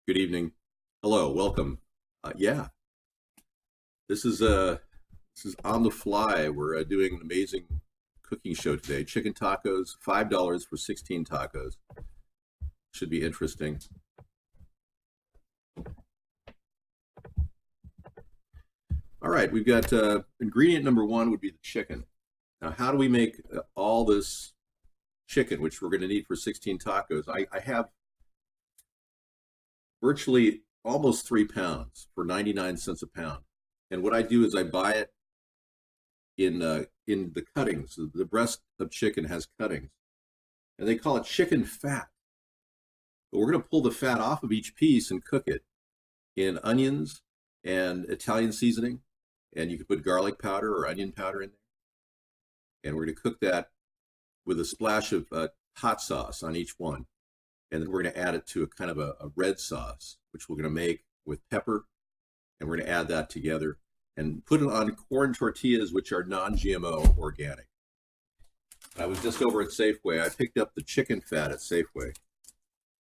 Good evening. Hello, welcome. Yeah, this is on the fly. We're doing an amazing cooking show today. Chicken tacos, $5 for 16 tacos. Should be interesting. All right, we've got ingredient number one would be the chicken. Now, how do we make all this chicken, which we're going to need for 16 tacos? I have virtually almost 3 pounds for 99 cents a pound. And what I do is I buy it in the cuttings. The breast of chicken has cuttings, and they call it chicken fat. But we're going to pull the fat off of each piece and cook it in onions and Italian seasoning, and you can put garlic powder or onion powder in there. And we're going to cook that with a splash of hot sauce on each one, and then we're going to add it to a kind of a red sauce, which we're going to make with pepper, and we're going to add that together and put it on corn tortillas, which are non-GMO organic. I was just over at Safeway. I picked up the chicken fat at Safeway,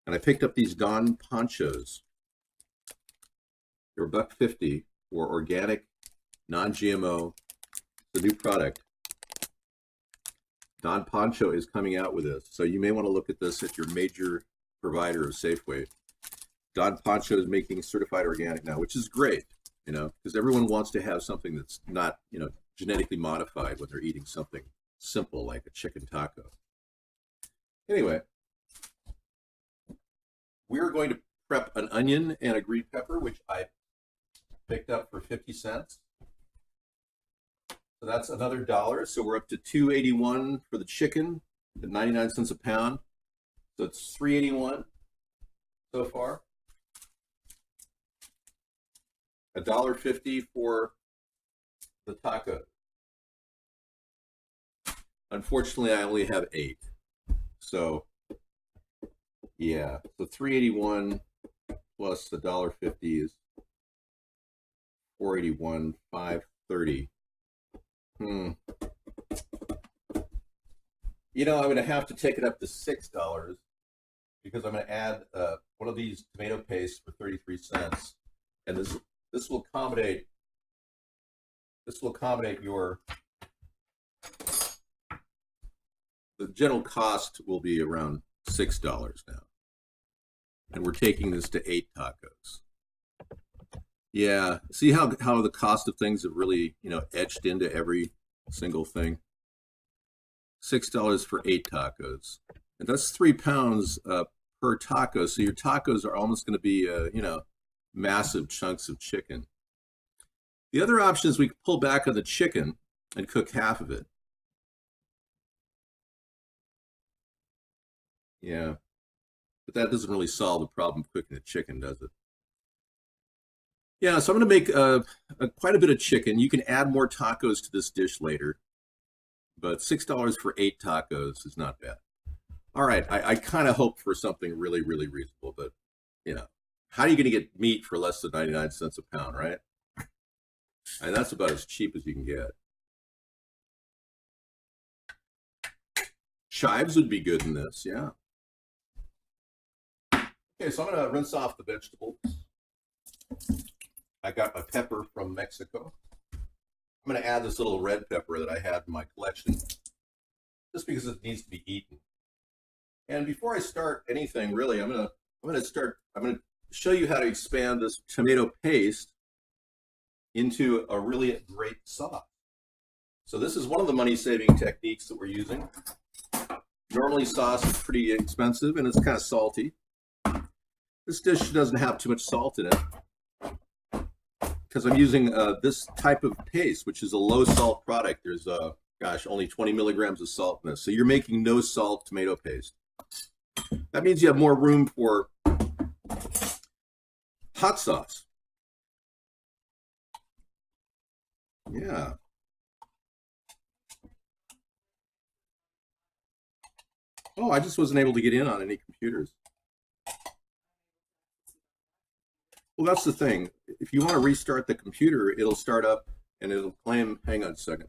and I picked up these Don Ponchos. They're $1.50 for organic, non-GMO. The new product. Don Poncho is coming out with this, so you may want to look at this at your major provider of Safeway. Don Poncho is making certified organic now, which is great, because everyone wants to have something that's not, genetically modified when they're eating something simple like a chicken taco. Anyway, we're going to prep an onion and a green pepper, which I picked up for 50 cents. So that's another dollar. So we're up to $2.81 for the chicken at 99 cents a pound. So it's $3.81 so far. $1.50 for the taco. Unfortunately, I only have 8. So yeah, so $3.81 plus $1.50 is $4.81, $5.30. I'm going to have to take it up to $6 because I'm going to add one of these tomato pastes for 33 cents, and this will accommodate your the general cost will be around $6 now, and we're taking this to 8 tacos. Yeah, see how the cost of things have really etched into every single thing. $6 for 8 tacos, and that's 3 pounds per taco. So your tacos are almost going to be massive chunks of chicken. The other option is we could pull back on the chicken and cook half of it. Yeah, but that doesn't really solve the problem of cooking the chicken, does it? Yeah, so I'm going to make quite a bit of chicken. You can add more tacos to this dish later, but $6 for 8 tacos is not bad. All right, I kind of hope for something really, really reasonable, but how are you going to get meat for less than 99 cents a pound, right? And that's about as cheap as you can get. Chives would be good in this, yeah. Okay, so I'm going to rinse off the vegetables. I got my pepper from Mexico. I'm going to add this little red pepper that I had in my collection just because it needs to be eaten. And before I start anything, really, I'm going to show you how to expand this tomato paste into a really great sauce. So this is one of the money-saving techniques that we're using. Normally sauce is pretty expensive and it's kind of salty. This dish doesn't have too much salt in it because I'm using this type of paste, which is a low salt product. There's only 20 milligrams of salt in this. So you're making no salt tomato paste. That means you have more room for hot sauce. Yeah. Oh, I just wasn't able to get in on any computers. Well, that's the thing. If you want to restart the computer, it'll start up and it'll claim, hang on a second.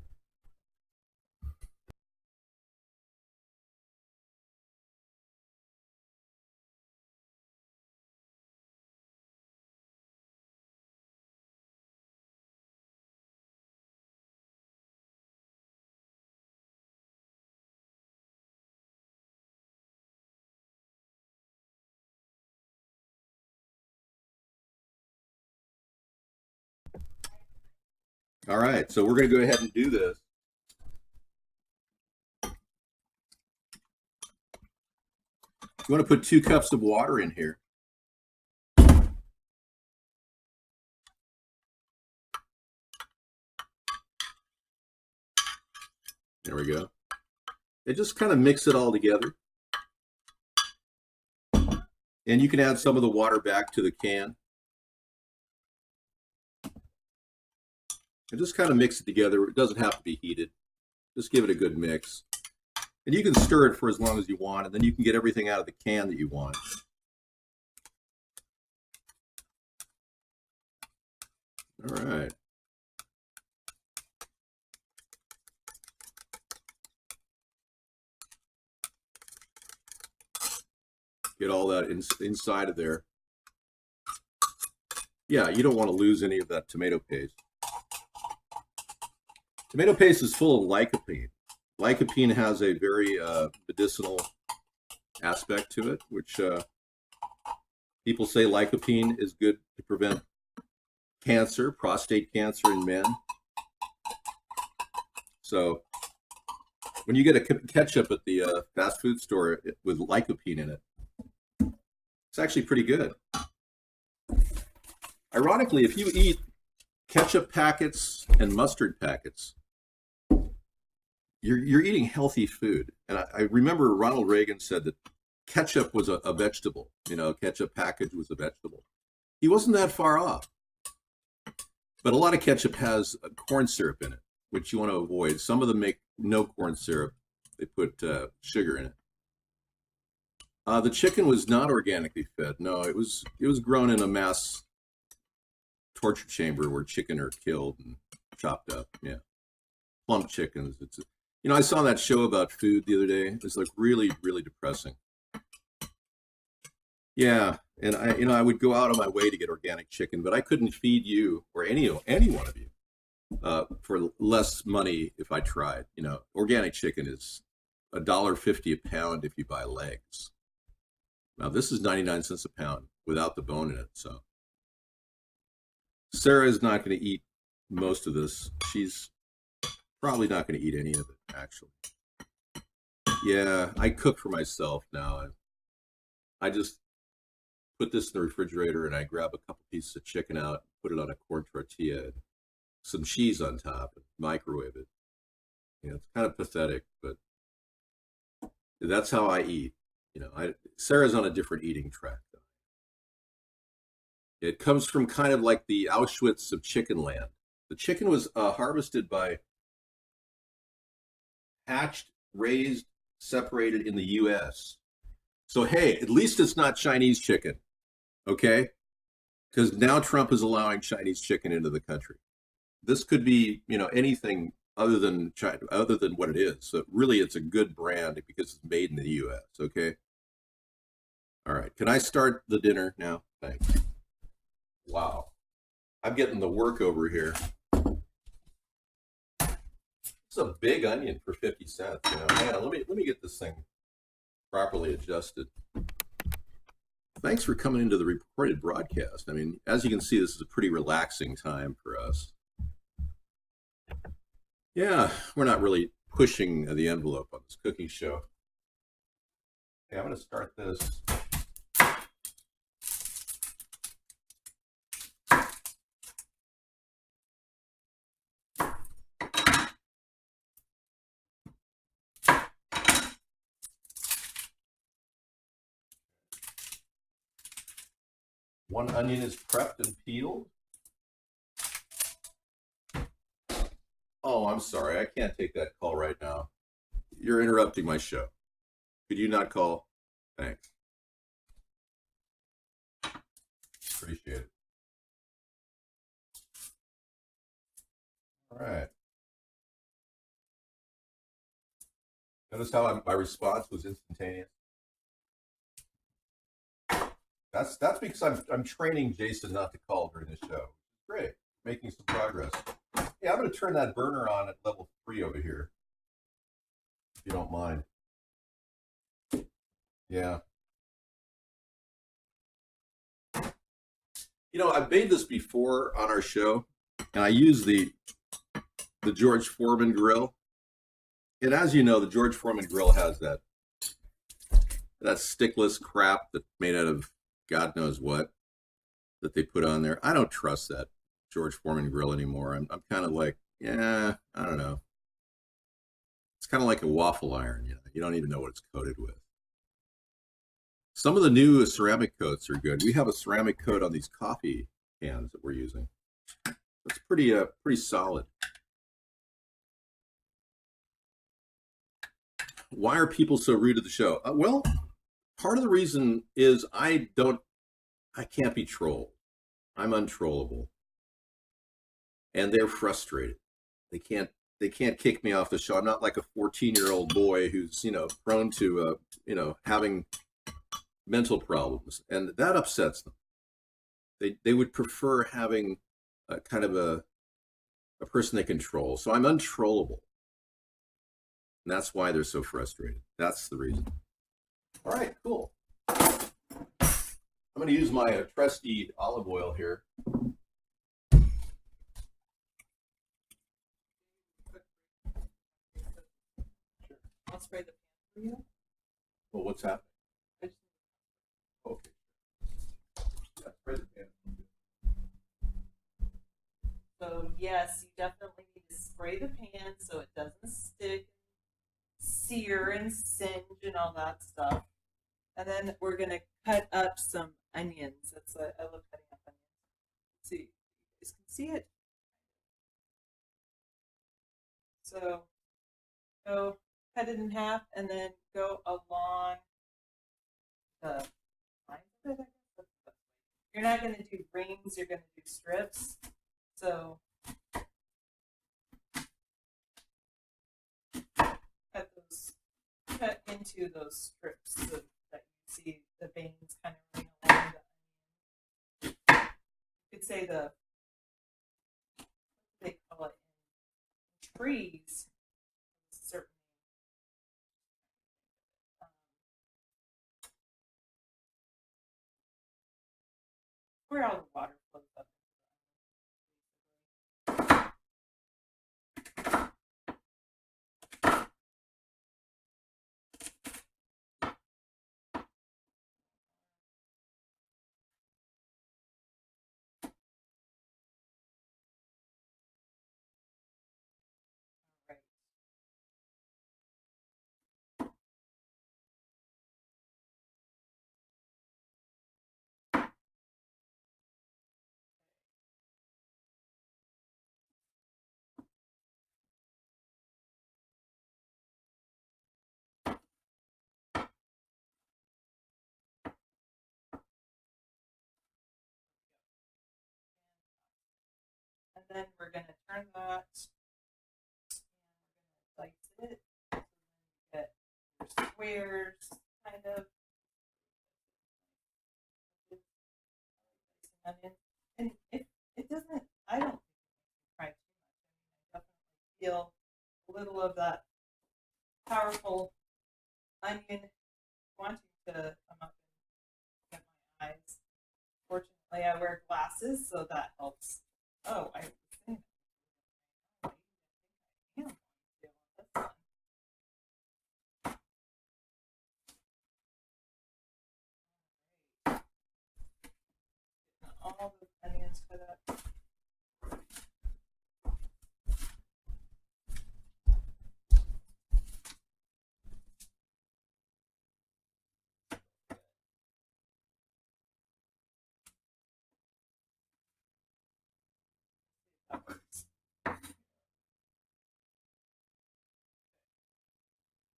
All right, so we're going to go ahead and do this. You want to put 2 cups of water in here. There we go. And just kind of mix it all together. And you can add some of the water back to the can. And just kind of mix it together. It doesn't have to be heated. Just give it a good mix. And you can stir it for as long as you want, and then you can get everything out of the can that you want. All right. Get all that inside of there. Yeah, you don't want to lose any of that tomato paste. Tomato paste is full of lycopene. Lycopene has a very medicinal aspect to it, which people say lycopene is good to prevent cancer, prostate cancer in men. So when you get a ketchup at the fast food store with lycopene in it, it's actually pretty good. Ironically, if you eat ketchup packets and mustard packets, you're eating healthy food. And I remember Ronald Reagan said that ketchup was a vegetable. You know, ketchup package was a vegetable. He wasn't that far off. But a lot of ketchup has corn syrup in it, which you want to avoid. Some of them make no corn syrup. They put sugar in it. The chicken was not organically fed. No, it was grown in a mass torture chamber where chicken are killed and chopped up. Yeah, plump chickens. You know, I saw that show about food the other day. It was like really, really depressing. Yeah, and I would go out of my way to get organic chicken, but I couldn't feed you or any one of you for less money if I tried. You know, organic chicken is $1.50 a pound if you buy legs. Now this is 99 cents a pound without the bone in it. So Sarah is not going to eat most of this. She's probably not going to eat any of it, actually. Yeah, I cook for myself now. I just put this in the refrigerator and I grab a couple pieces of chicken out, put it on a corn tortilla, and some cheese on top, and microwave it. You know, it's kind of pathetic, but that's how I eat. You know, Sarah's on a different eating track, though. It comes from kind of like the Auschwitz of chicken land. The chicken was harvested by hatched, raised, separated in the U.S. So, hey, at least it's not Chinese chicken, okay? Because now Trump is allowing Chinese chicken into the country. This could be, you know, anything other than China, other than what it is. So really, it's a good brand because it's made in the U.S., okay? All right, can I start the dinner now? Thanks. Wow, I'm getting the work over here. It's a big onion for 50 cents. You know, hang on, let me get this thing properly adjusted. Thanks for coming into the recorded broadcast. I mean, as you can see, this is a pretty relaxing time for us. Yeah, we're not really pushing the envelope on this cooking show. Okay, I'm going to start this. One onion is prepped and peeled. Oh, I'm sorry. I can't take that call right now. You're interrupting my show. Could you not call? Thanks. Appreciate it. All right. Notice how my response was instantaneous. That's because I'm training Jason not to call during the show. Great, making some progress. Yeah, I'm going to turn that burner on at level 3 over here, if you don't mind. Yeah. You know, I've made this before on our show, and I use the the George Foreman grill. And as you know, the George Foreman grill has that stickless crap that's made out of God knows what that they put on there. I don't trust that George Foreman grill anymore. I'm kind of like, yeah, I don't know. It's kind of like a waffle iron, you know. You don't even know what it's coated with. Some of the new ceramic coats are good. We have a ceramic coat on these coffee cans that we're using. It's pretty solid. Why are people so rude to the show? Well, part of the reason is I can't be trolled. I'm untrollable, and they're frustrated. They can't kick me off the show. I'm not like a 14-year-old boy who's prone to having mental problems, and that upsets them. They would prefer having a kind of a person they control. So I'm untrollable, and that's why they're so frustrated. That's the reason. All right, cool. I'm going to use my trusty olive oil here. I'll spray the pan for you. Well, what's happening? Okay. Yeah, spray the pan. So yes, you definitely need to spray the pan so it doesn't stick, sear and singe and all that stuff. And then we're gonna cut up some onions. That's what I love cutting up onions. See, you guys can see it. So go cut it in half and then go along the lines of it. You're not gonna do rings. You're gonna do strips. So cut into those strips so that you see the veins kind of running along the onion. You could say they call it in trees, certainly. Where all the water flows up. And then we're going to turn that and we're going to dice it. So then you get your squares, kind of. And if it doesn't, I don't try too much. I mean, I definitely feel a little of that powerful onion wanting to come up and get my eyes. Fortunately, I wear glasses, so that helps. Oh, I was saying that. I am this one. All the onions cut up.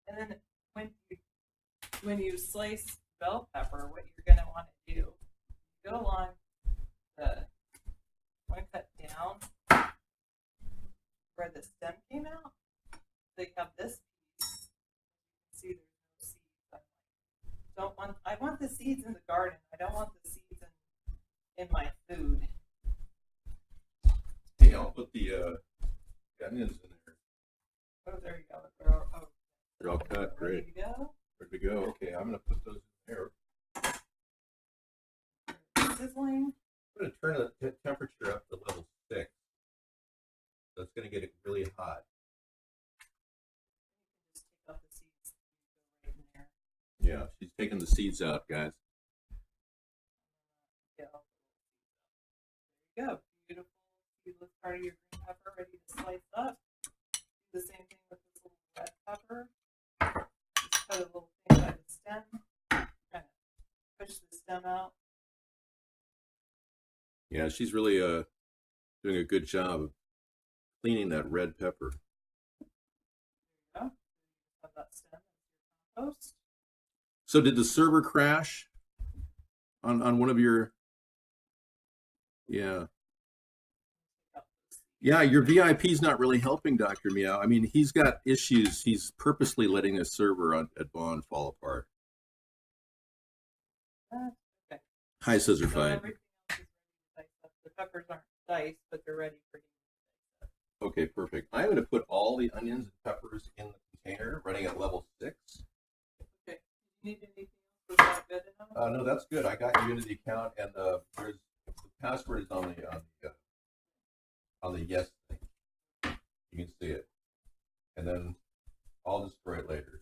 And then when you slice bell pepper, what you're going to want to do, go along the one cut down where the stem came out. They have this piece. You can see there's no seeds. I want the seeds in the garden. I don't want the seeds in my food. Hey, I'll put the onions in there. Oh, there you go. They're all cut. Great. Ready to go? Ready to go. Okay, I'm going to put those in there. Sizzling. I'm going to turn the temperature up to level 6. So it's going to get it really hot. Just take out the seeds. Right in there. Yeah, she's taking the seeds out, guys. Yeah. There you go. Beautiful seedless part of your green pepper ready to slice up. Do the same thing with this little red pepper. Just cut a little thing by the stem. Kind of push the stem out. Yeah, she's really doing a good job of cleaning that red pepper. There you go. Have that stem as your compost. So did the server crash on one of your? Yeah. Yeah, your VIP's not really helping Dr. Meow. I mean, he's got issues. He's purposely letting a server at Bond fall apart. Okay. Hi, Scissor So Fight. everything else is ready to dice up. The peppers aren't diced, but they're ready for you to dice up. Okay, perfect. I'm going to put all the onions and peppers in the container, running at level 6. Okay. Do you need anything else? Was that good enough? No, that's good. I got you into the account, and there's the password is on the yes thing. You can see it, and then I'll destroy it later.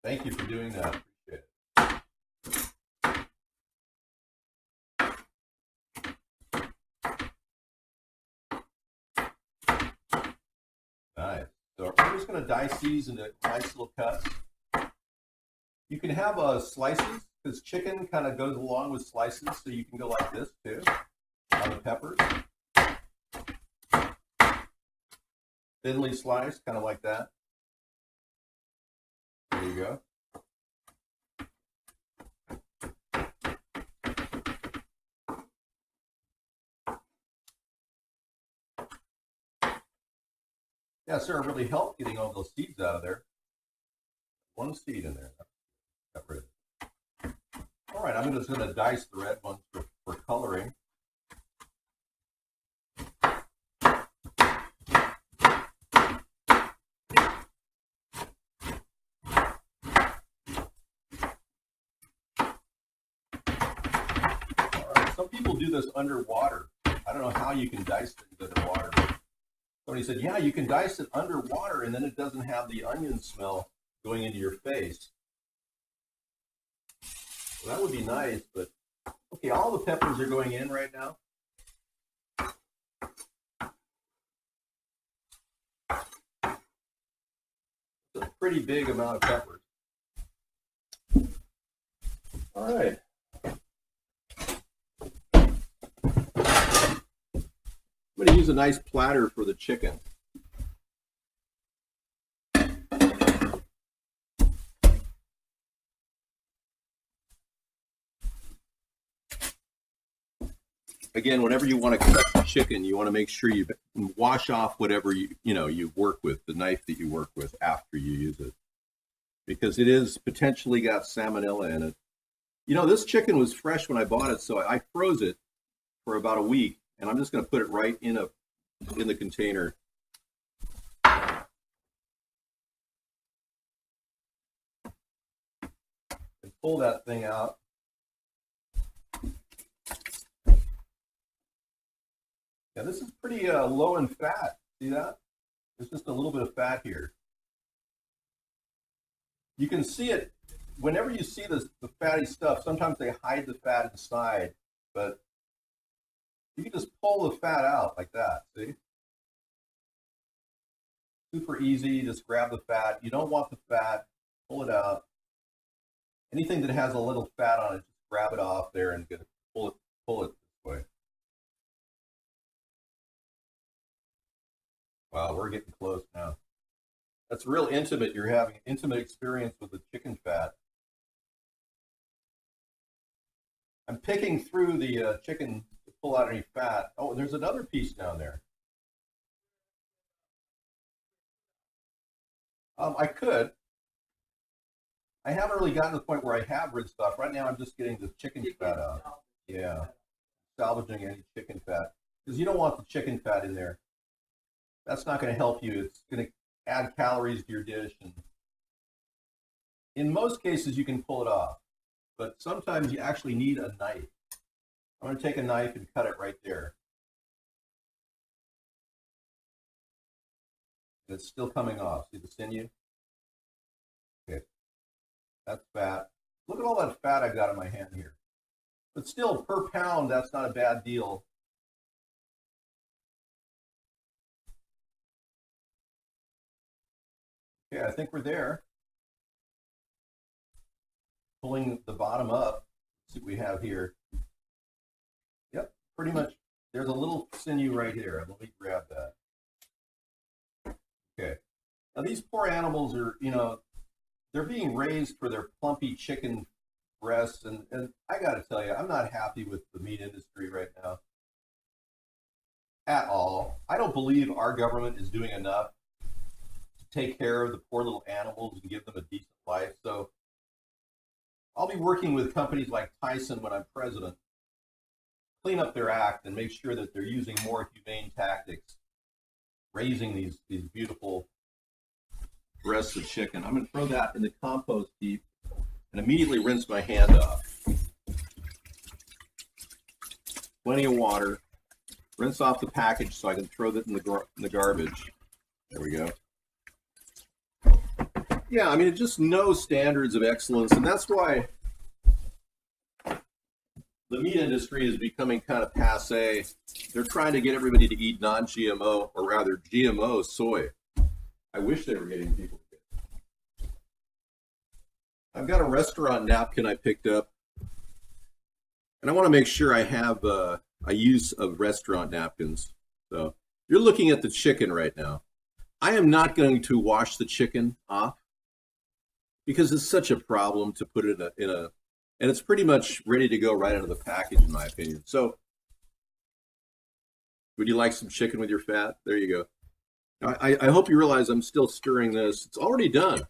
Thank you for doing that. Appreciate it. Nice. So I'm just going to dice these into nice little cuts. You can have slices, because chicken kind of goes along with slices, so you can go like this too on the peppers. Thinly sliced, kind of like that. There you go. Yeah, Sarah really helped getting all those seeds out of there. One seed in there. Got rid of it. All right, I'm just going to dice the red ones for coloring. Some people do this underwater. I don't know how you can dice things underwater. Somebody said, yeah, you can dice it underwater and then it doesn't have the onion smell going into your face. Well, that would be nice, but okay, all the peppers are going in right now. It's a pretty big amount of peppers. All right. I'm going to use a nice platter for the chicken. Again, whenever you want to cut the chicken, you want to make sure you wash off whatever you work with, the knife that you work with after you use it, because it is potentially got salmonella in it. You know, this chicken was fresh when I bought it, so I froze it for about a week, and I'm just going to put it right in the container. And pull that thing out. Yeah, this is pretty low in fat. See that? There's just a little bit of fat here. You can see it whenever you see the fatty stuff. Sometimes they hide the fat inside, but you can just pull the fat out like that. See? Super easy. Just grab the fat. You don't want the fat. Pull it out. Anything that has a little fat on it, just grab it off there and pull it this way. Wow, we're getting close now. That's real intimate. You're having an intimate experience with the chicken fat. I'm picking through the chicken to pull out any fat. Oh, and there's another piece down there. I could. I haven't really gotten to the point where I have rid stuff. Right now, I'm just getting the chicken fat out. Yeah, salvaging any chicken fat, because you don't want the chicken fat in there. That's not going to help you. It's going to add calories to your dish. And in most cases, you can pull it off, but sometimes you actually need a knife. I'm going to take a knife and cut it right there. It's still coming off. See the sinew? Okay, that's fat. Look at all that fat I've got in my hand here. But still, per pound, that's not a bad deal. Okay, I think we're there. Pulling the bottom up, see what we have here. Yep, pretty much. There's a little sinew right here. Let me grab that. Okay. Now these poor animals are, they're being raised for their plumpy chicken breasts, and I got to tell you, I'm not happy with the meat industry right now at all. I don't believe our government is doing enough to take care of the poor little animals and give them a decent life. So I'll be working with companies like Tyson when I'm president, clean up their act and make sure that they're using more humane tactics, raising these beautiful breasts of chicken. I'm going to throw that in the compost heap and immediately rinse my hand off. Plenty of water. Rinse off the package so I can throw that in the garbage. There we go. Yeah, I mean, it just no standards of excellence, and that's why the meat industry is becoming kind of passe. They're trying to get everybody to eat non-GMO, or rather GMO soy. I wish they were getting people to get it. I've got a restaurant napkin I picked up, and I want to make sure I have a use of restaurant napkins. So you're looking at the chicken right now. I am not going to wash the chicken off because it's such a problem to put it and it's pretty much ready to go right out of the package, in my opinion. So would you like some chicken with your fat? There you go. I hope you realize I'm still stirring this. It's already done.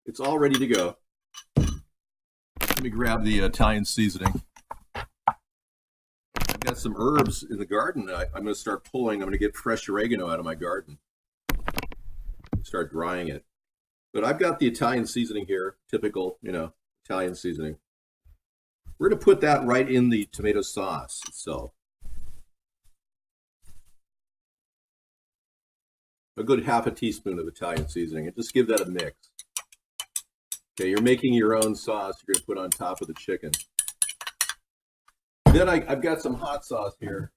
It's all ready to go. Let me grab the Italian seasoning. I've got some herbs in the garden. I'm going to start pulling. I'm going to get fresh oregano out of my garden. Start drying it. But I've got the Italian seasoning here, typical, Italian seasoning. We're going to put that right in the tomato sauce itself. A good half a teaspoon of Italian seasoning, and just give that a mix. Okay, you're making your own sauce you're going to put on top of the chicken. Then I've got some hot sauce here.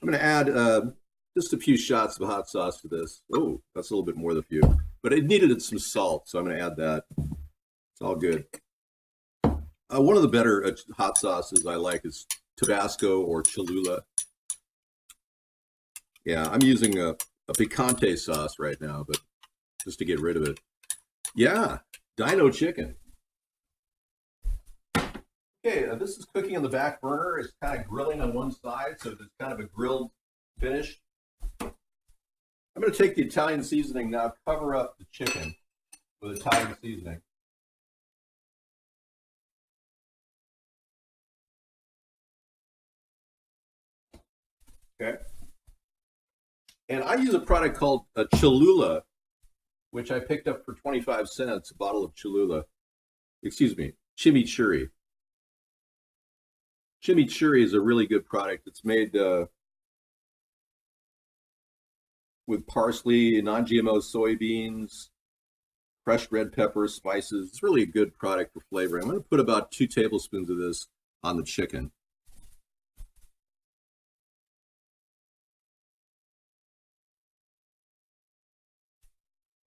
I'm going to add just a few shots of hot sauce to this. Oh, that's a little bit more than a few. But it needed some salt, so I'm going to add that. It's all good. One of the better hot sauces I like is Tabasco or Cholula. Yeah, I'm using a picante sauce right now, but just to get rid of it. Yeah, dino chicken. Okay, this is cooking on the back burner. It's kind of grilling on one side, so there's kind of a grilled finish. I'm going to take the Italian seasoning now, cover up the chicken with Italian seasoning. Okay. And I use a product called Cholula, which I picked up for 25 cents, a bottle of Cholula. Excuse me, chimichurri. Chimichurri is a really good product. It's made with parsley, non-GMO soybeans, crushed red pepper, spices. It's really a good product for flavor. I'm going to put about 2 tablespoons of this on the chicken.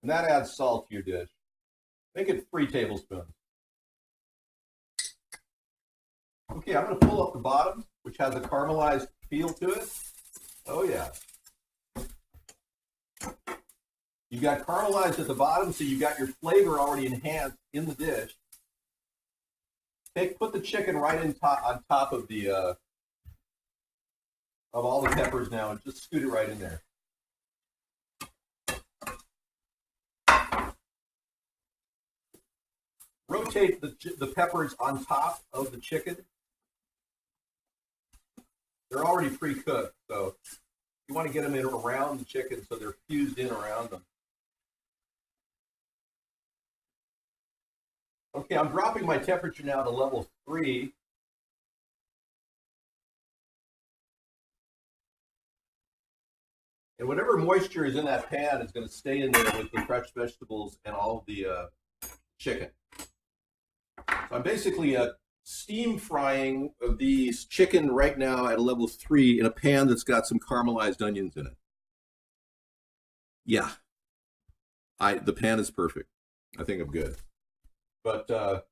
And that adds salt to your dish. Make it 3 tablespoons. Okay, I'm going to pull up the bottom, which has a caramelized feel to it. Oh, yeah. You got caramelized at the bottom, so you got your flavor already enhanced in the dish. Put the chicken right on top of the of all the peppers now, and just scoot it right in there. Rotate the peppers on top of the chicken. They're already pre-cooked, so you want to get them in around the chicken so they're fused in around them. Okay, I'm dropping my temperature now to level 3. And whatever moisture is in that pan is going to stay in there with the fresh vegetables and all the chicken. So I'm basically steam frying these chicken right now at a level 3 in a pan that's got some caramelized onions in it. Yeah, the pan is perfect. I think I'm good. But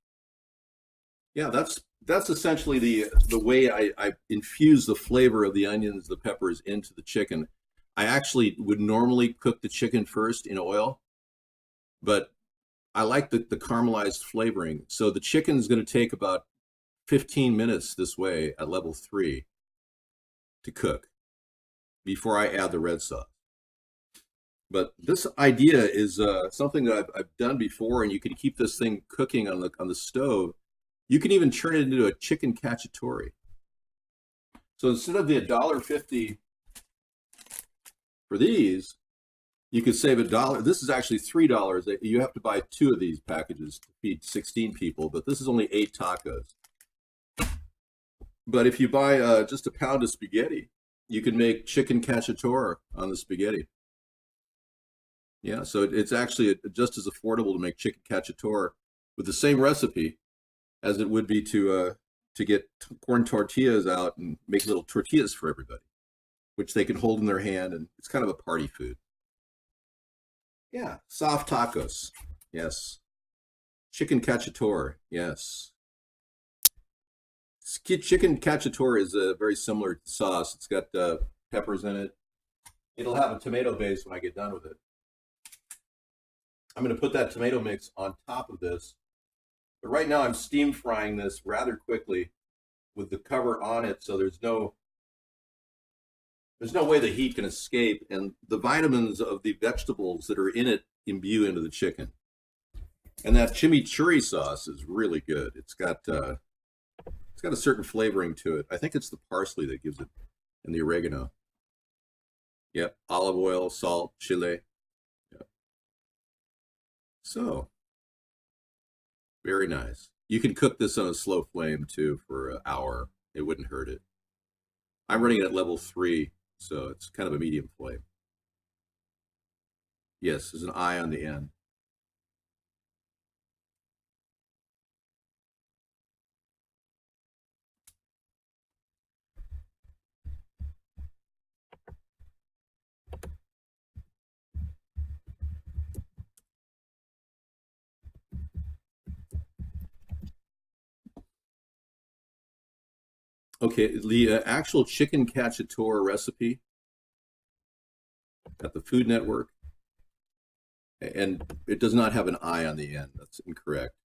yeah, that's essentially the way I infuse the flavor of the onions, the peppers into the chicken. I actually would normally cook the chicken first in oil, but I like the caramelized flavoring. So the chicken's going to take about 15 minutes this way at level 3 to cook before I add the red sauce. But this idea is something that I've done before, and you can keep this thing cooking on the stove. You can even turn it into a chicken cacciatore. So instead of the $1.50 for these, you could save $1. This is actually $3. You have to buy 2 of these packages to feed 16 people, but this is only 8 tacos. But if you buy just a pound of spaghetti, you can make chicken cacciatore on the spaghetti. Yeah, so it's actually just as affordable to make chicken cacciatore with the same recipe as it would be to get corn tortillas out and make little tortillas for everybody, which they can hold in their hand, and it's kind of a party food. Yeah, soft tacos. Yes. Chicken cacciatore. Yes. Chicken cacciatore is very similar to sauce. It's got peppers in it. It'll have a tomato base when I get done with it. I'm going to put that tomato mix on top of this. But right now I'm steam frying this rather quickly with the cover on it, so there's no way the heat can escape, and the vitamins of the vegetables that are in it imbue into the chicken. And that chimichurri sauce is really good. It's got a certain flavoring to it. I think it's the parsley that gives it, and the oregano. Yep, olive oil, salt, chile. Yep. So, very nice. You can cook this on a slow flame too for an hour. It wouldn't hurt it. I'm running it at level 3, so it's kind of a medium flame. Yes, there's an eye on the end. Okay, the actual chicken cacciatore recipe at the Food Network, and it does not have an I on the end. That's incorrect.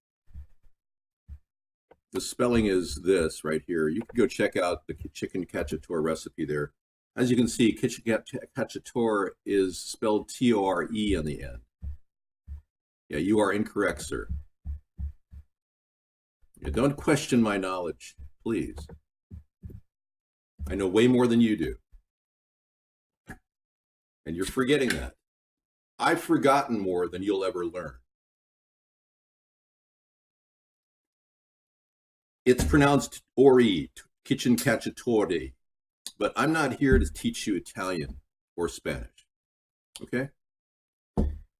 The spelling is this right here. You can go check out the chicken cacciatore recipe there. As you can see, chicken cacciatore is spelled T-O-R-E on the end. Yeah, you are incorrect, sir. Yeah, don't question my knowledge, please. I know way more than you do. And you're forgetting that. I've forgotten more than you'll ever learn. It's pronounced Ori, Chicken Cacciatore, but I'm not here to teach you Italian or Spanish, okay?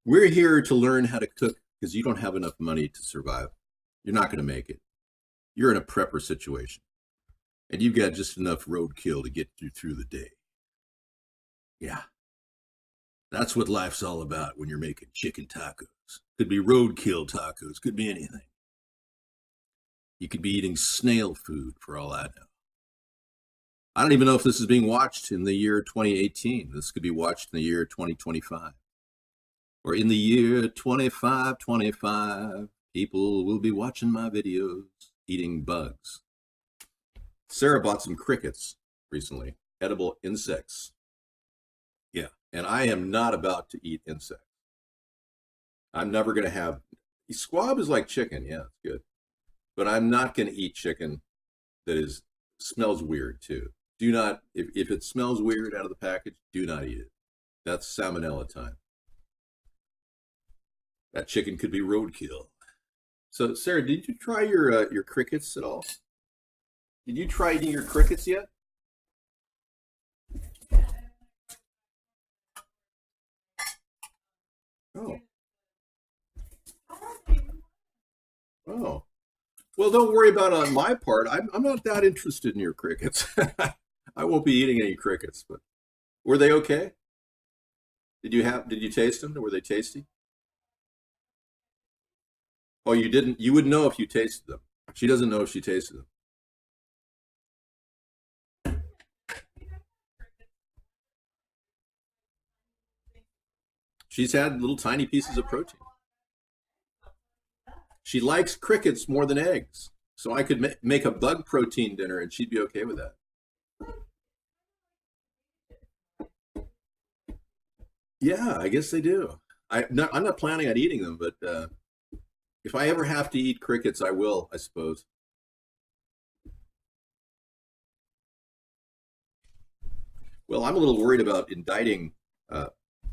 We're here to learn how to cook because you don't have enough money to survive. You're not going to make it. You're in a prepper situation, and you've got just enough roadkill to get you through the day. Yeah. That's what life's all about when you're making chicken tacos. Could be roadkill tacos, could be anything. You could be eating snail food for all I know. I don't even know if this is being watched in the year 2018. This could be watched in the year 2025. Or in the year 2525, people will be watching my videos eating bugs. Sarah bought some crickets recently, edible insects. Yeah, and I am not about to eat insects. I'm never going to have, squab is like chicken, yeah, it's good. But I'm not going to eat chicken that smells weird too. Do not, if it smells weird out of the package, do not eat it. That's salmonella time. That chicken could be roadkill. So Sarah, did you try your crickets at all? Did you try eating your crickets yet? Oh, How are they? oh. Well, don't worry about it on my part. I'm not that interested in your crickets. I won't be eating any crickets, but were they okay? Did you taste them? Were they tasty? Oh, you didn't. You would know if you tasted them. She doesn't know if she tasted them. She's had little tiny pieces of protein. She likes crickets more than eggs. So I could make a bug protein dinner and she'd be okay with that. Yeah, I guess they do. I'm not planning on eating them, but if I ever have to eat crickets, I will, I suppose. Well, I'm a little worried about indicting uh,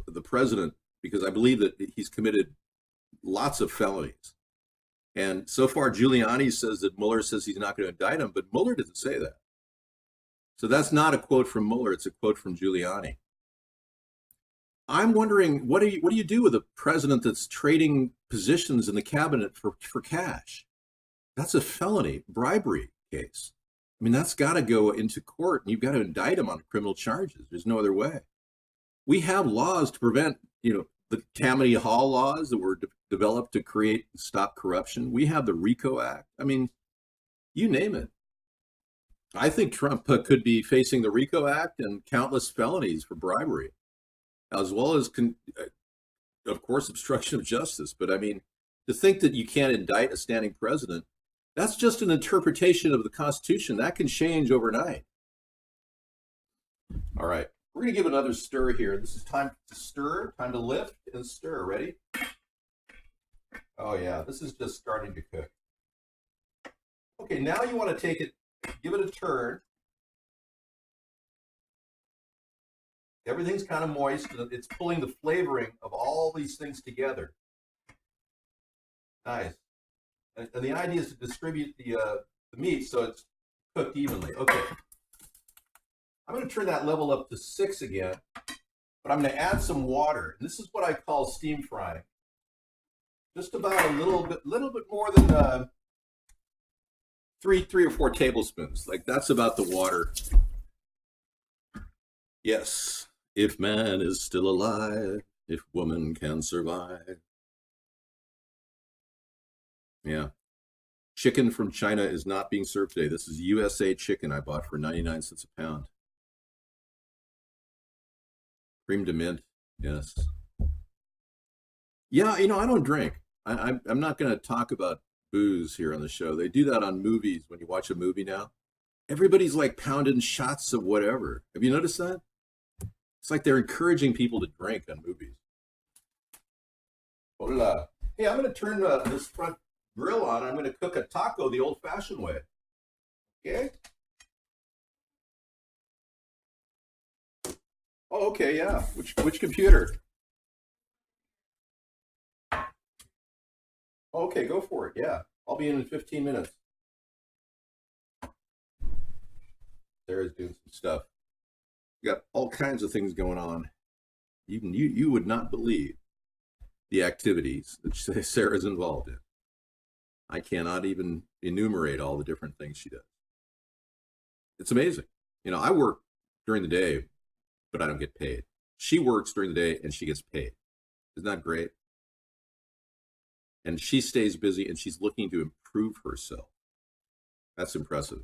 the president because I believe that he's committed lots of felonies. And so far, Giuliani says that Mueller says he's not going to indict him, but Mueller doesn't say that. So that's not a quote from Mueller; it's a quote from Giuliani. I'm wondering what do you do with a president that's trading positions in the cabinet for cash? That's a felony bribery case. I mean, that's got to go into court, and you've got to indict him on criminal charges. There's no other way. We have laws to prevent, the Tammany Hall laws that were developed to create and stop corruption. We have the RICO Act. I mean, you name it. I think Trump could be facing the RICO Act and countless felonies for bribery, as well as, of course, obstruction of justice. But I mean, to think that you can't indict a standing president, that's just an interpretation of the Constitution. That can change overnight. All right. We're going to give another stir here. This is time to stir, time to lift and stir. Ready? Oh, yeah. This is just starting to cook. Okay, now you want to take it, give it a turn. Everything's kind of moist. It's pulling the flavoring of all these things together. Nice. And the idea is to distribute the meat so it's cooked evenly. Okay. I'm going to turn that level up to 6 again, but I'm going to add some water. And this is what I call steam frying. Just about a little bit more than three or 4 tablespoons. Like that's about the water. Yes, if man is still alive, if woman can survive. Yeah. Chicken from China is not being served today. This is USA chicken I bought for 99 cents a pound. Cream de mint, yes. Yeah, I don't drink. I'm not going to talk about booze here on the show. They do that on movies when you watch a movie now. Everybody's like pounding shots of whatever. Have you noticed that? It's like they're encouraging people to drink on movies. Hola. Hey, I'm going to turn this front grill on. I'm going to cook a taco the old-fashioned way. Okay? Oh, okay, yeah. Which computer? Okay, go for it. Yeah, I'll be in 15 minutes. Sarah's doing some stuff. We got all kinds of things going on. Even you would not believe the activities that Sarah's involved in. I cannot even enumerate all the different things she does. It's amazing. I work during the day, but I don't get paid. She works during the day and she gets paid. Isn't that great? And she stays busy and she's looking to improve herself. That's impressive.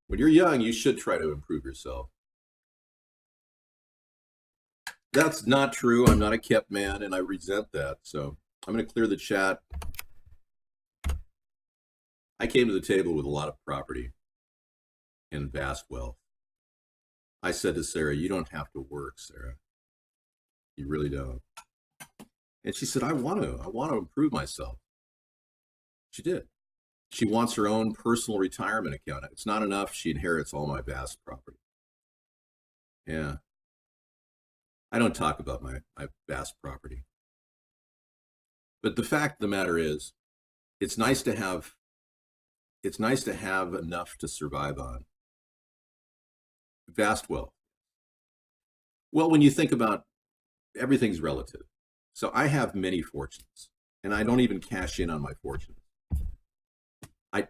When you're young, you should try to improve yourself. That's not true. I'm not a kept man and I resent that. So I'm going to clear the chat. I came to the table with a lot of property and vast wealth. I said to Sarah, you don't have to work, Sarah. You really don't. And she said, I want to improve myself. She did. She wants her own personal retirement account. It's not enough. She inherits all my vast property. Yeah. I don't talk about my vast property. But the fact of the matter is, it's nice to have enough to survive on. Vast wealth. Well, when you think about everything's relative. So I have many fortunes, and I don't even cash in on my fortunes. I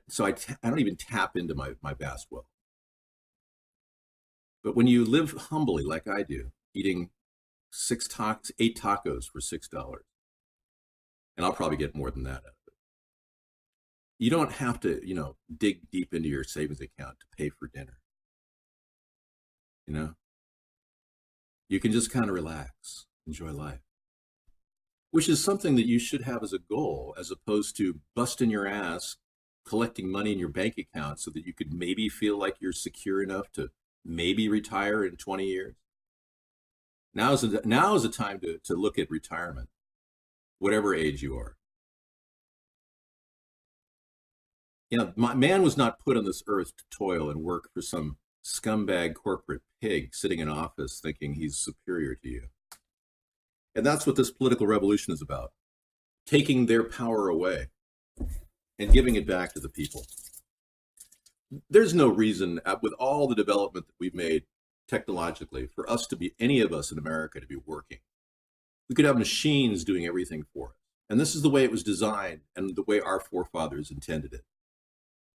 don't even tap into my vast wealth. But when you live humbly like I do, eating 8 tacos for $6, and I'll probably get more than that out of it. You don't have to, dig deep into your savings account to pay for dinner. You can just kind of relax, enjoy life, which is something that you should have as a goal, as opposed to busting your ass collecting money in your bank account so that you could maybe feel like you're secure enough to maybe retire in 20 years. Now is a time to look at retirement, whatever age you are. Man was not put on this earth to toil and work for some scumbag corporate pig sitting in office thinking he's superior to you. And that's what this political revolution is about, taking their power away and giving it back to the people. There's no reason, with all the development that we've made technologically, for us to be, any of us in America, to be working. We could have machines doing everything for us. And this is the way it was designed and the way our forefathers intended it.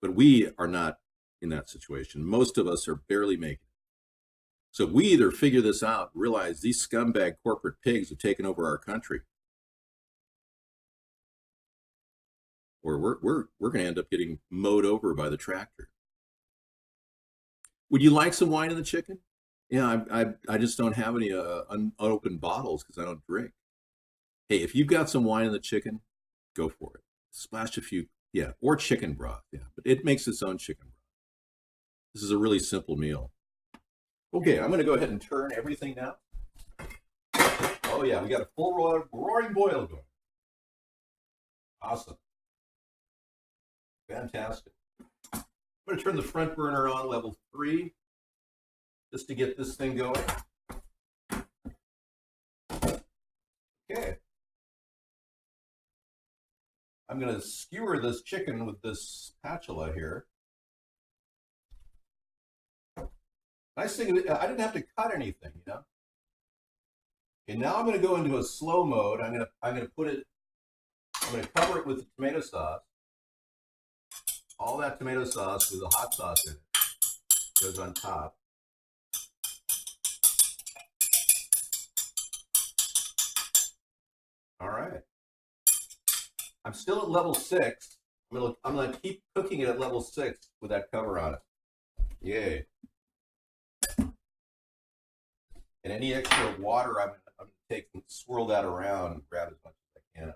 But we are not in that situation. Most of us are barely making it. So we either figure this out, realize these scumbag corporate pigs have taken over our country, or we're going to end up getting mowed over by the tractor. Would you like some wine in the chicken? Yeah, I just don't have any unopened bottles because I don't drink. Hey, if you've got some wine in the chicken, go for it. Splash a few, yeah, or chicken broth, yeah, but it makes its own chicken broth. This is a really simple meal. Okay, I'm going to go ahead and turn everything now. Oh yeah, we got a full roaring boil going. Awesome. Fantastic. I'm going to turn the front burner on level 3 just to get this thing going. Okay. I'm going to skewer this chicken with this spatula here. Nice thing, I didn't have to cut anything, Okay, now I'm going to go into a slow mode. I'm going to cover it with the tomato sauce. All that tomato sauce with the hot sauce in it goes on top. All right. I'm still at level 6. I'm gonna keep cooking it at level 6 with that cover on it. Yay. And any extra water, I'm going to take and swirl that around and grab as much as I can.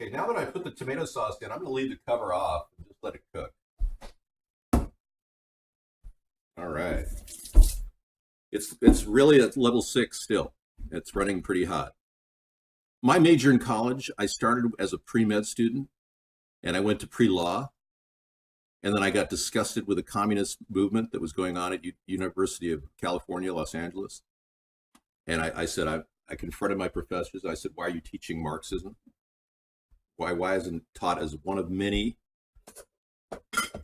Okay, now that I put the tomato sauce in, I'm going to leave the cover off and just let it cook. All right. It's really at level 6 still. It's running pretty hot. My major in college, I started as a pre-med student, and I went to pre-law. And then I got disgusted with the communist movement that was going on at University of California, Los Angeles. And I said, I confronted my professors. I said, why are you teaching Marxism? Why isn't it taught as one of many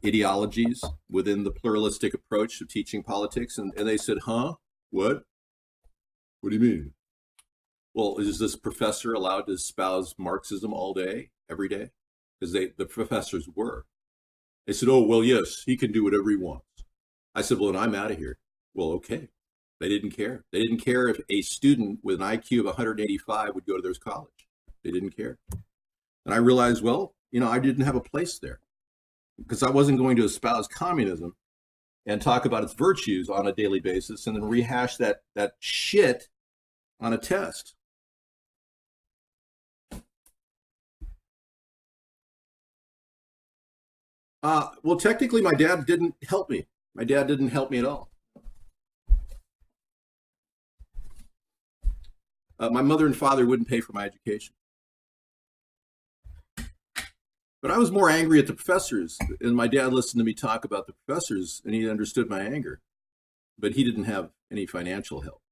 ideologies within the pluralistic approach of teaching politics? And they said, huh? What? What do you mean? Well, is this professor allowed to espouse Marxism all day, every day? Because the professors were. They said, oh, well, yes, he can do whatever he wants. I said, well, then I'm out of here. Well, okay. They didn't care. They didn't care if a student with an IQ of 185 would go to their college. They didn't care. And I realized, well, I didn't have a place there because I wasn't going to espouse communism and talk about its virtues on a daily basis and then rehash that shit on a test. Well, technically, my dad didn't help me. My dad didn't help me at all. My mother and father wouldn't pay for my education. But I was more angry at the professors, and my dad listened to me talk about the professors, and he understood my anger. But he didn't have any financial help.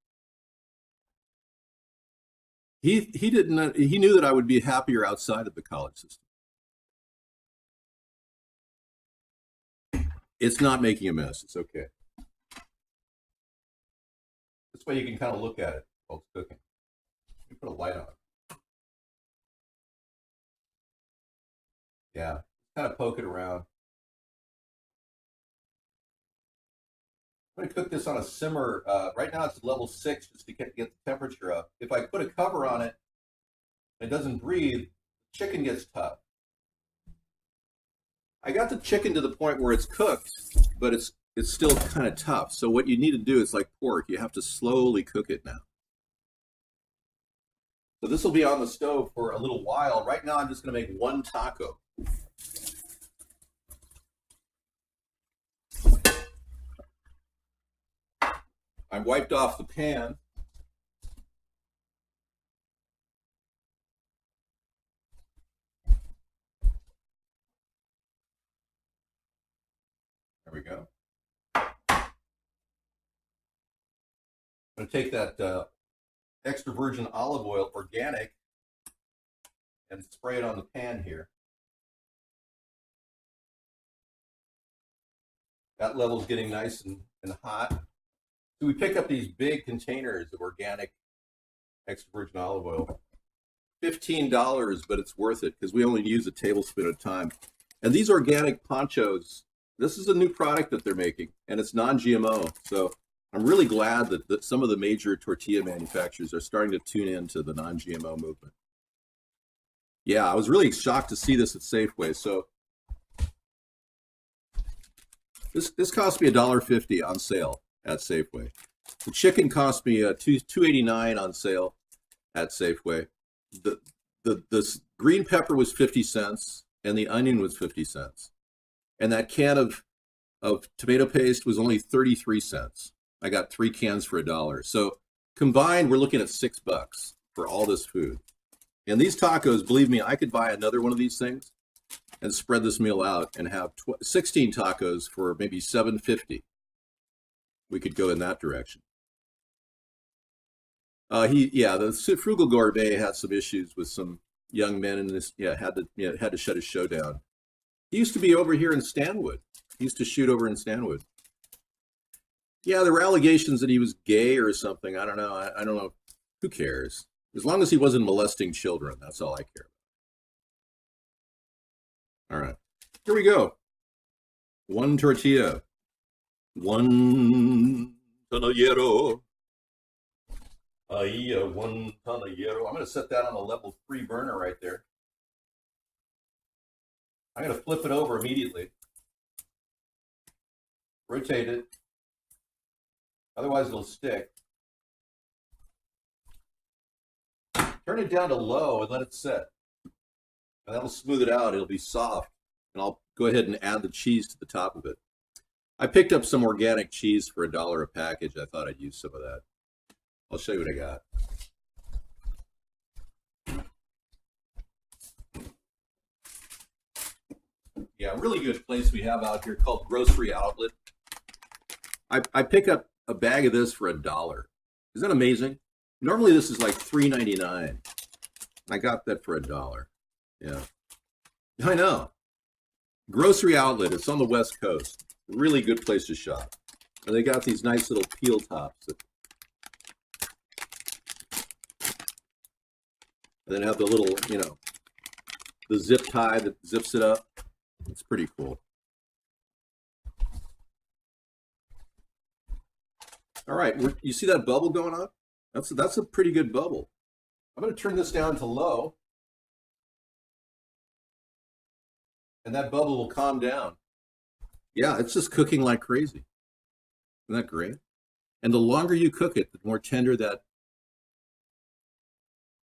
He didn't. He knew that I would be happier outside of the college system. It's not making a mess. It's okay. This way you can kind of look at it while it's cooking. You put a light on it. Yeah, kind of poke it around. I'm going to cook this on a simmer. Right now it's level 6 just to get the temperature up. If I put a cover on it, and it doesn't breathe, chicken gets tough. I got the chicken to the point where it's cooked, but it's still kind of tough. So what you need to do is like pork. You have to slowly cook it now. So this will be on the stove for a little while. Right now I'm just going to make one taco. I wiped off the pan. There we go. I'm going to take that extra virgin olive oil, organic, and spray it on the pan here. That level's getting nice and hot. So we pick up these big containers of organic extra virgin olive oil. $15, but it's worth it because we only use a tablespoon at a time. And these organic ponchos, this is a new product that they're making, and it's non-GMO. So I'm really glad that some of the major tortilla manufacturers are starting to tune into the non-GMO movement. Yeah, I was really shocked to see this at Safeway. So this cost me $1.50 on sale at Safeway. The chicken cost me $2.89 on sale at Safeway. The green pepper was 50 cents and the onion was 50 cents. And that can of tomato paste was only 33 cents. I got 3 cans for $1. So combined, we're looking at $6 for all this food. And these tacos, believe me, I could buy another one of these things and spread this meal out and have 16 tacos for maybe $7.50. We could go in that direction. The Frugal Gourmet had some issues with some young men in this. Had to shut his show down. He used to be over here in Stanwood. He used to shoot over in Stanwood. Yeah, there were allegations that he was gay or something. I don't know. I don't know. Who cares? As long as he wasn't molesting children, that's all I care about. All right, here we go. One tortilla. One tonallero. One tonallero. I'm going to set that on a level 3 burner right there. I'm going to flip it over immediately. Rotate it. Otherwise it'll stick. Turn it down to low and let it set. And that'll smooth it out. It'll be soft. And I'll go ahead and add the cheese to the top of it. I picked up some organic cheese for $1 a package. I thought I'd use some of that. I'll show you what I got. Yeah, a really good place we have out here called Grocery Outlet. I pick up a bag of this for $1. Isn't that amazing? Normally this is like $3.99. I got that for $1. Yeah, I know. Grocery Outlet. It's on the West Coast. Really good place to shop. And they got these nice little peel tops that, and then have the little, the zip tie that zips it up. It's pretty cool. All right, you see that bubble going on? That's a pretty good bubble. I'm going to turn this down to low, and that bubble will calm down. Yeah, it's just cooking like crazy. Isn't that great? And the longer you cook it, the more tender that.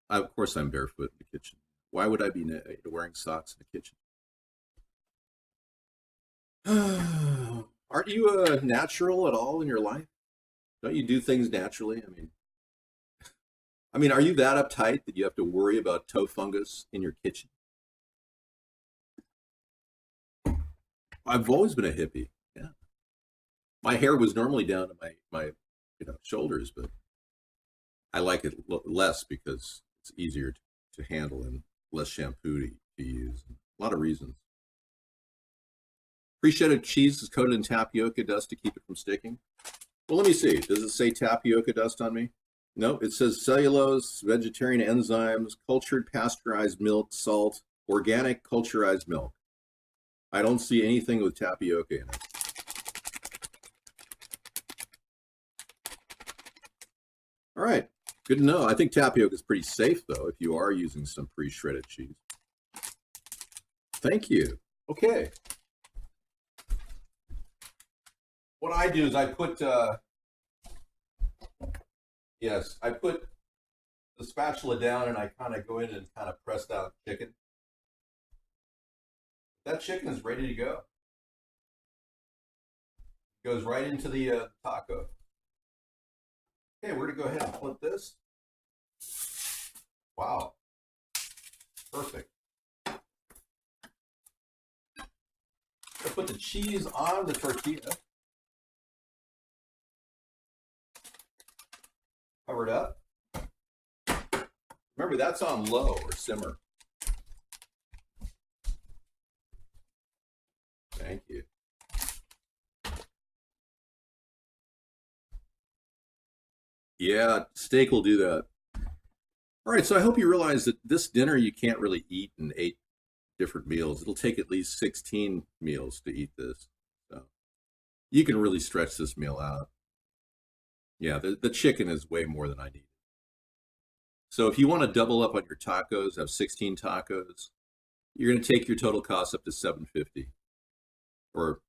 Of course, I'm barefoot in the kitchen. Why would I be wearing socks in the kitchen? Aren't you natural at all in your life? Don't you do things naturally? I mean, are you that uptight that you have to worry about toe fungus in your kitchen? I've always been a hippie. Yeah, my hair was normally down to my shoulders, but I like it less because it's easier to handle and less shampoo to use. A lot of reasons. Pre-shredded cheese is coated in tapioca dust to keep it from sticking. Well, let me see. Does it say tapioca dust on me? No, it says cellulose, vegetarian enzymes, cultured pasteurized milk, salt, organic culturized milk. I don't see anything with tapioca in it. All right, good to know. I think tapioca is pretty safe, though, if you are using some pre-shredded cheese. Thank you. Okay. What I do is I put, I put the spatula down and I kind of go in and kind of press down chicken. That chicken is ready to go. Goes right into the taco. Okay, we're gonna go ahead and flip this. Wow, perfect. I'll put the cheese on the tortilla. Cover it up. Remember, that's on low or simmer. Thank you. Yeah, steak will do that. All right, so I hope you realize that this dinner you can't really eat in 8 different meals. It'll take at least 16 meals to eat this. So you can really stretch this meal out. Yeah, the chicken is way more than I need. So if you want to double up on your tacos, have 16 tacos, you're going to take your total cost up to $7.50 or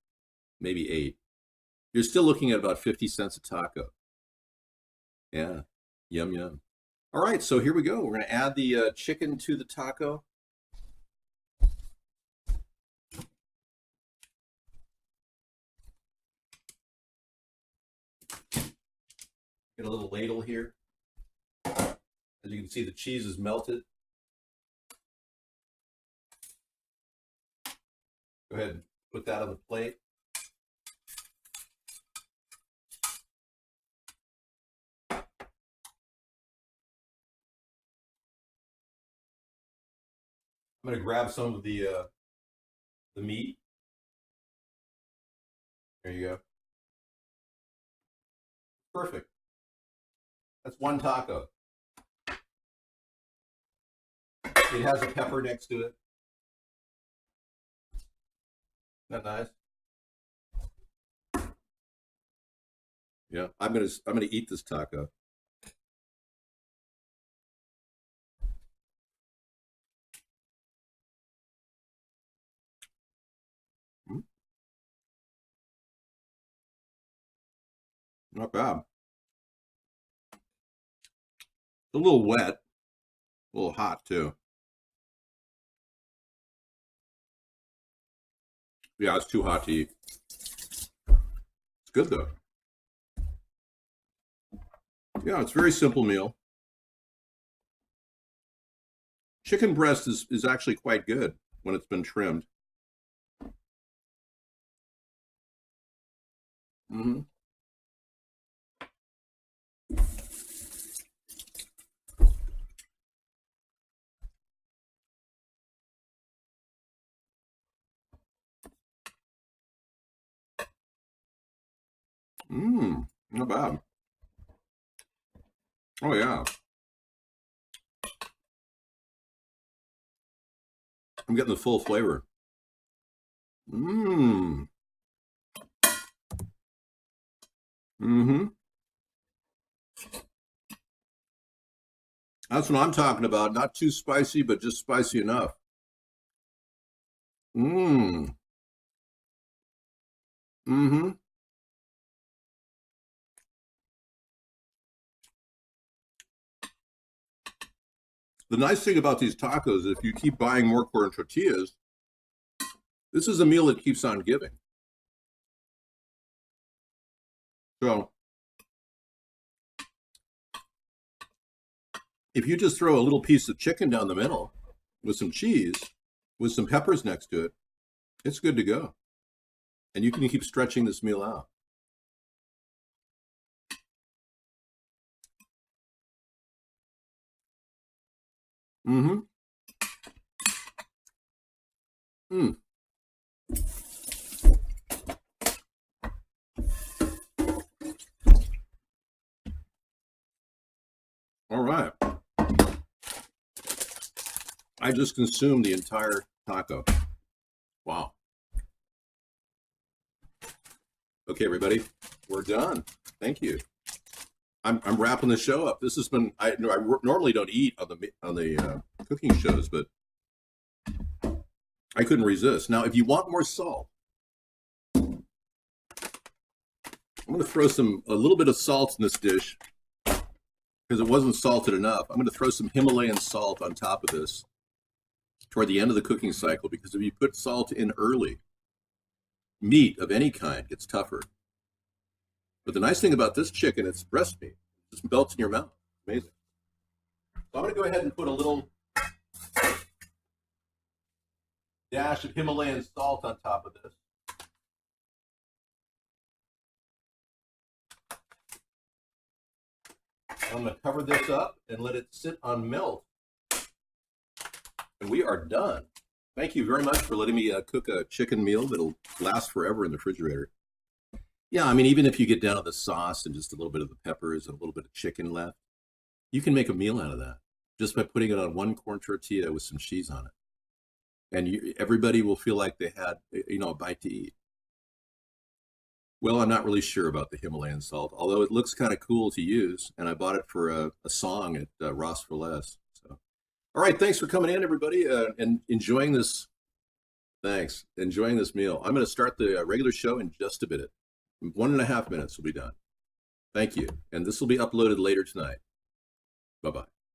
maybe 8. You're still looking at about 50 cents a taco. Yeah, yum, yum. All right, so here we go. We're going to add the chicken to the taco. Get a little ladle here. As you can see, the cheese is melted. Go ahead and put that on the plate. I'm going to grab some of the meat. There you go. Perfect. That's one taco. It has a pepper next to it. Isn't that nice? Yeah, I'm gonna eat this taco. Mm, not bad. It's a little wet, a little hot too. Yeah, it's too hot to eat. It's good though. Yeah, it's a very simple meal. Chicken breast is actually quite good when it's been trimmed. Mm-hmm. Not bad. Oh yeah. I'm getting the full flavor. Mmm. Mm-hmm. That's what I'm talking about. Not too spicy, but just spicy enough. Mmm. Mm-hmm. The nice thing about these tacos, if you keep buying more corn tortillas, this is a meal that keeps on giving. So if you just throw a little piece of chicken down the middle with some cheese, with some peppers next to it, it's good to go. And you can keep stretching this meal out. Mm-hmm. Mm. All right. I just consumed the entire taco. Wow. Okay, everybody, we're done. Thank you. I'm wrapping the show up. This has been, I normally don't eat on the cooking shows, but I couldn't resist. Now, if you want more salt, I'm going to throw a little bit of salt in this dish because it wasn't salted enough. I'm going to throw some Himalayan salt on top of this toward the end of the cooking cycle, because if you put salt in early, meat of any kind gets tougher. But the nice thing about this chicken, it's breast meat. It just melts in your mouth. Amazing. So I'm going to go ahead and put a little dash of Himalayan salt on top of this. I'm going to cover this up and let it sit on melt. And we are done. Thank you very much for letting me cook a chicken meal that'll last forever in the refrigerator. Yeah, I mean, even if you get down to the sauce and just a little bit of the peppers and a little bit of chicken left, you can make a meal out of that just by putting it on one corn tortilla with some cheese on it. And everybody will feel like they had, a bite to eat. Well, I'm not really sure about the Himalayan salt, although it looks kind of cool to use, and I bought it for a song at Ross for Less. So, all right, thanks for coming in, everybody, and enjoying this. Thanks, enjoying this meal. I'm going to start the regular show in just a bit. 1.5 minutes will be done. Thank you, and this will be uploaded later tonight. Bye-bye.